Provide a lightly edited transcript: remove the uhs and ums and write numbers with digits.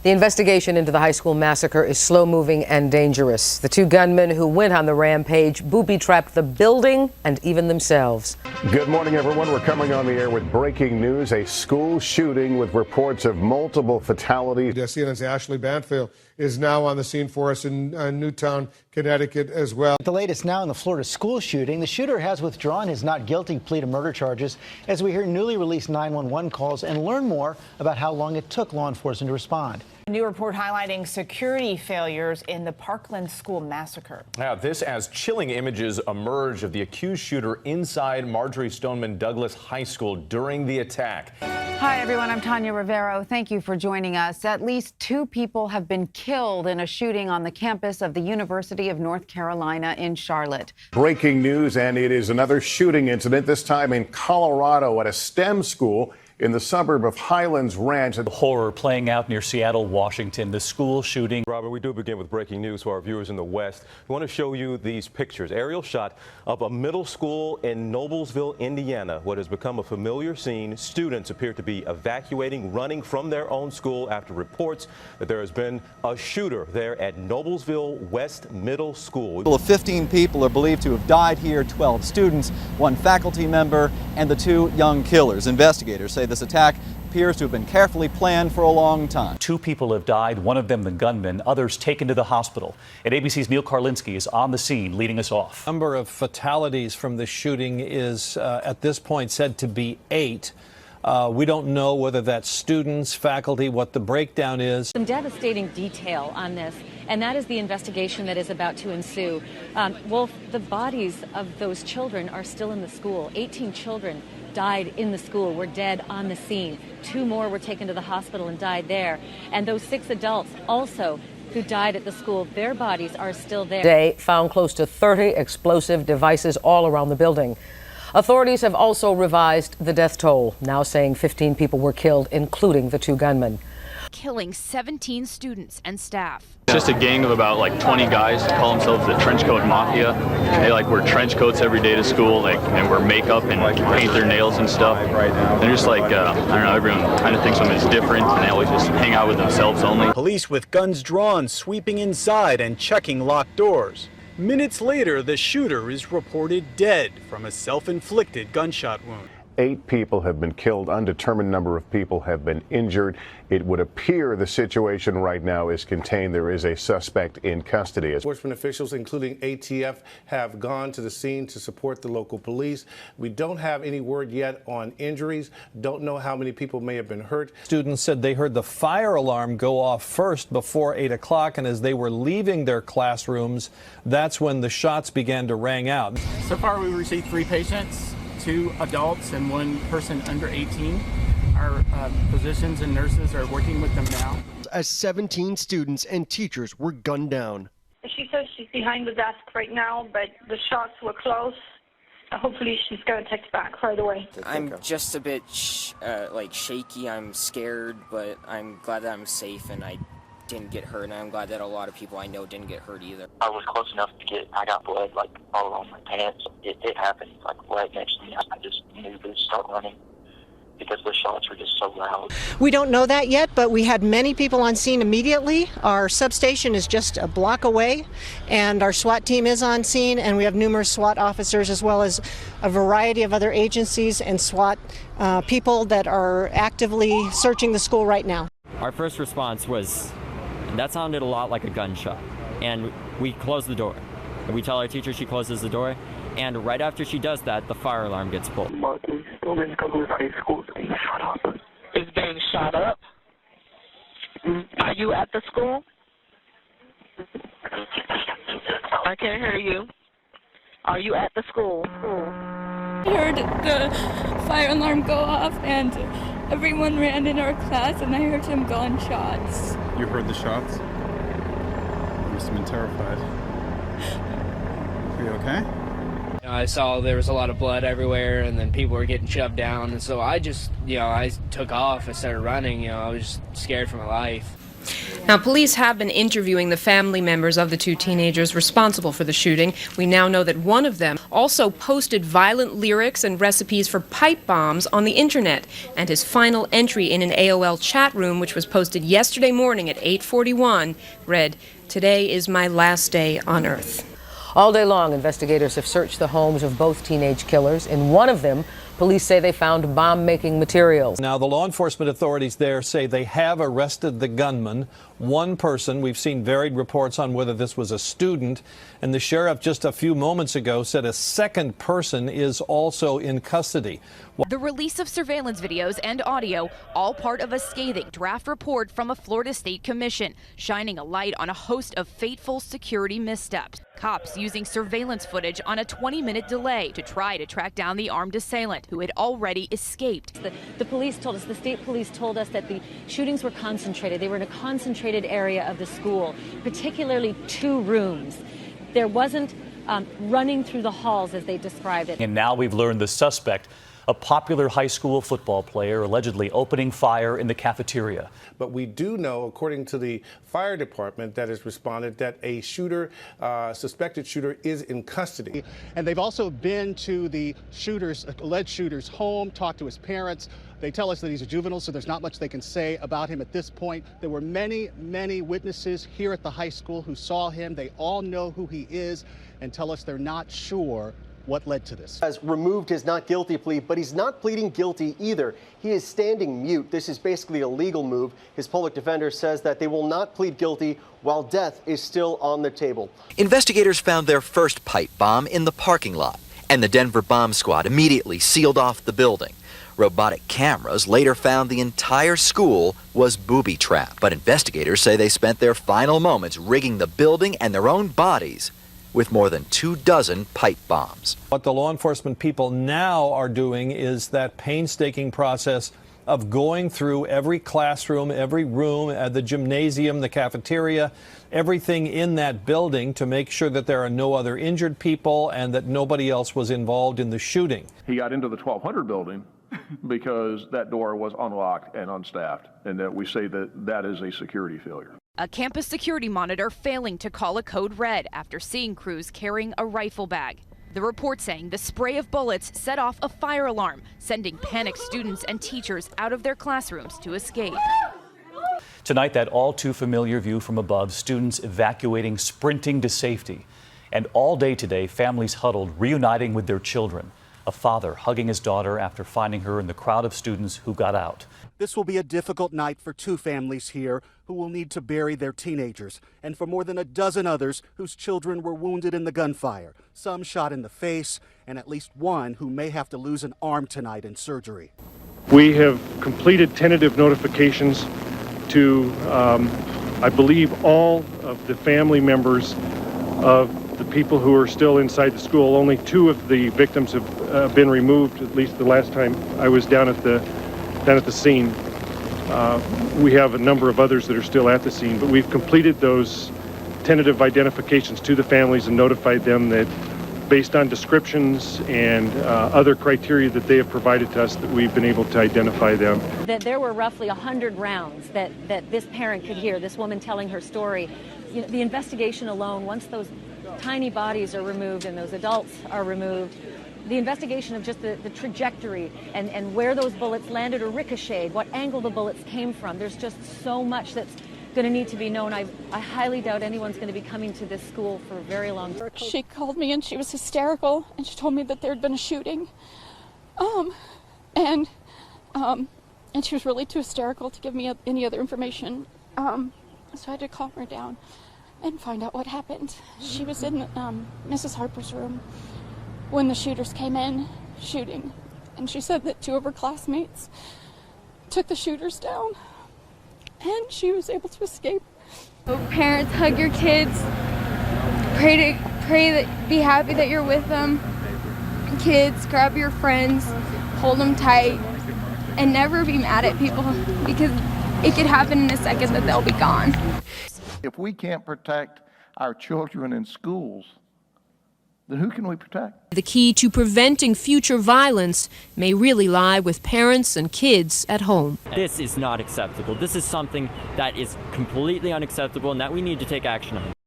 The investigation into the high school massacre is slow-moving and dangerous. The two gunmen who went on the rampage booby-trapped the building and even themselves. Good morning, everyone. We're coming on the air with breaking news. A school shooting with reports of multiple fatalities. CNN's Ashley Banfield is now on the scene for us in Newtown, Connecticut as well. The latest now in the Florida school shooting. The shooter has withdrawn his not guilty plea to murder charges as we hear newly released 911 calls and learn more about how long it took law enforcement to respond. A new report highlighting security failures in the Parkland school massacre. Now, this as chilling images emerge of the accused shooter inside Marjory Stoneman Douglas High School during the attack. Hi, everyone. I'm Tanya Rivero. Thank you for joining us. At least 2 people have been killed in a shooting on the campus of the University of North Carolina in Charlotte. Breaking news, and it is another shooting incident, this time in Colorado at a STEM school in the suburb of Highlands Ranch. Horror playing out near Seattle, Washington. The school shooting. Robert, we do begin with breaking news for our viewers in the West. We want to show you these pictures. Aerial shot of a middle school in Noblesville, Indiana. What has become a familiar scene. Students appear to be evacuating, running from their own school after reports that there has been a shooter there at Noblesville West Middle School. 15 people are believed to have died here, 12 students, 1 faculty member, and the 2 young killers. Investigators say this attack appears to have been carefully planned for a long time. 2 people have died, one of them the gunman, others taken to the hospital. And ABC's Neil Karlinski is on the scene leading us off. The number of fatalities from the shooting is at this point said to be 8. We don't know whether that's students, faculty, what the breakdown is. Some devastating detail on this, and that is the investigation that is about to ensue. Wolf, the bodies of those children are still in the school. 18 children died in the school, were dead on the scene. 2 more were taken to the hospital and died there. And those 6 adults also who died at the school, their bodies are still there. They found close to 30 explosive devices all around the building. Authorities have also revised the death toll, now saying 15 people were killed, including the 2 gunmen. Killing 17 students and staff. It's just a gang of about 20 guys who call themselves the Trench Coat Mafia. They wear trench coats every day to school, and wear makeup and paint their nails and stuff. They're just I don't know, everyone kind of thinks of them as different, and they always just hang out with themselves only. Police with guns drawn, sweeping inside and checking locked doors. Minutes later, the shooter is reported dead from a self-inflicted gunshot wound. 8 people have been killed. Undetermined number of people have been injured. It would appear the situation right now is contained. There is a suspect in custody. Enforcement officials, including ATF, have gone to the scene to support the local police. We don't have any word yet on injuries. Don't know how many people may have been hurt. Students said they heard the fire alarm go off first before 8 o'clock, and as they were leaving their classrooms, that's when the shots began to ring out. So far, we received 3 patients. 2 adults and 1 person under 18. Our physicians and nurses are working with them now. As 17 students and teachers were gunned down. She says she's behind the desk right now, but the shots were close. Hopefully she's going to text back right away. I'm just a bit shaky. I'm scared, but I'm glad that I'm safe and I didn't get hurt, and I'm glad that a lot of people I know didn't get hurt either. I was close enough to I got blood all on my pants. It happened right next to me. I just knew to start running because the shots were just so loud. We don't know that yet, but we had many people on scene immediately. Our substation is just a block away, and our SWAT team is on scene, and we have numerous SWAT officers as well as a variety of other agencies and SWAT people that are actively searching the school right now. Our first response was, that sounded a lot like a gunshot, and we close the door. We tell our teacher she closes the door, and right after she does that, the fire alarm gets pulled. Marjory Stoneman Douglas High School is being shot up. It's being shot up? Are you at the school? I can't hear you. Are you at the school? I heard the fire alarm go off, and everyone ran in our class, and I heard some gunshots. You heard the shots? You must have been terrified. Are you okay? I saw there was a lot of blood everywhere, and then people were getting shoved down, and so I just, I took off. I started running. I was just scared for my life. Now, police have been interviewing the family members of the two teenagers responsible for the shooting. We now know that one of them also posted violent lyrics and recipes for pipe bombs on the internet. And his final entry in an AOL chat room, which was posted yesterday morning at 8:41, read, "Today is my last day on Earth." All day long, investigators have searched the homes of both teenage killers. In one of them, police say they found bomb-making materials. Now, the law enforcement authorities there say they have arrested the gunman. One person, we've seen varied reports on whether this was a student, and the sheriff just a few moments ago said a second person is also in custody. The release of surveillance videos and audio, all part of a scathing draft report from a Florida State Commission, shining a light on a host of fateful security missteps. Cops using surveillance footage on a 20-minute delay to try to track down the armed assailant who had already escaped. The police told us, the state police told us that the shootings were concentrated. They were in a concentrated area of the school, particularly 2 rooms. There wasn't running through the halls as they described it. And now we've learned the suspect, a popular high school football player, allegedly opening fire in the cafeteria. But we do know, according to the fire department that has responded, that a shooter, suspected shooter, is in custody. And they've also been to the alleged shooter's home, talked to his parents. They tell us that he's a juvenile, so there's not much they can say about him at this point. There were many, many witnesses here at the high school who saw him. They all know who he is and tell us they're not sure what led to this. Has removed his not guilty plea, but he's not pleading guilty either. He is standing mute. This is basically a legal move. His public defender says that they will not plead guilty while death is still on the table. Investigators found their first pipe bomb in the parking lot, and the Denver bomb squad immediately sealed off the building. Robotic cameras later found the entire school was booby-trapped, but investigators say they spent their final moments rigging the building and their own bodies with more than 24 pipe bombs. What the law enforcement people now are doing is that painstaking process of going through every classroom, every room, the gymnasium, the cafeteria, everything in that building to make sure that there are no other injured people and that nobody else was involved in the shooting. He got into the 1200 building because that door was unlocked and unstaffed, and that we say that that is a security failure. A campus security monitor failing to call a code red after seeing crews carrying a rifle bag. The report saying the spray of bullets set off a fire alarm, sending panicked students and teachers out of their classrooms to escape. Tonight, that all too familiar view from above, students evacuating, sprinting to safety. And all day today, families huddled, reuniting with their children. A father hugging his daughter after finding her in the crowd of students who got out. This will be a difficult night for 2 families here who will need to bury their teenagers, and for more than a dozen others whose children were wounded in the gunfire, some shot in the face, and at least one who may have to lose an arm tonight in surgery. We have completed tentative notifications to, I believe, all of the family members of the people who are still inside the school. Only 2 of the victims have been removed, at least the last time I was down at the scene. We have a number of others that are still at the scene, but we've completed those tentative identifications to the families and notified them that based on descriptions and other criteria that they have provided to us, that we've been able to identify them. That there were roughly 100 rounds that this parent could hear, this woman telling her story. You know, the investigation alone, once those tiny bodies are removed and those adults are removed, the investigation of just the trajectory and where those bullets landed or ricocheted, what angle the bullets came from. There's just so much that's going to need to be known. I highly doubt anyone's going to be coming to this school for a very long time. She called me and she was hysterical and she told me that there had been a shooting. And she was really too hysterical to give me any other information. So I had to calm her down and find out what happened. She was in Mrs. Harper's room when the shooters came in shooting, and she said that 2 of her classmates took the shooters down and she was able to escape. So parents, hug your kids, pray that, be happy that you're with them. Kids, grab your friends, hold them tight, and never be mad at people, because it could happen in a second that they'll be gone. If we can't protect our children in schools, then who can we protect? The key to preventing future violence may really lie with parents and kids at home. This is not acceptable. This is something that is completely unacceptable and that we need to take action on.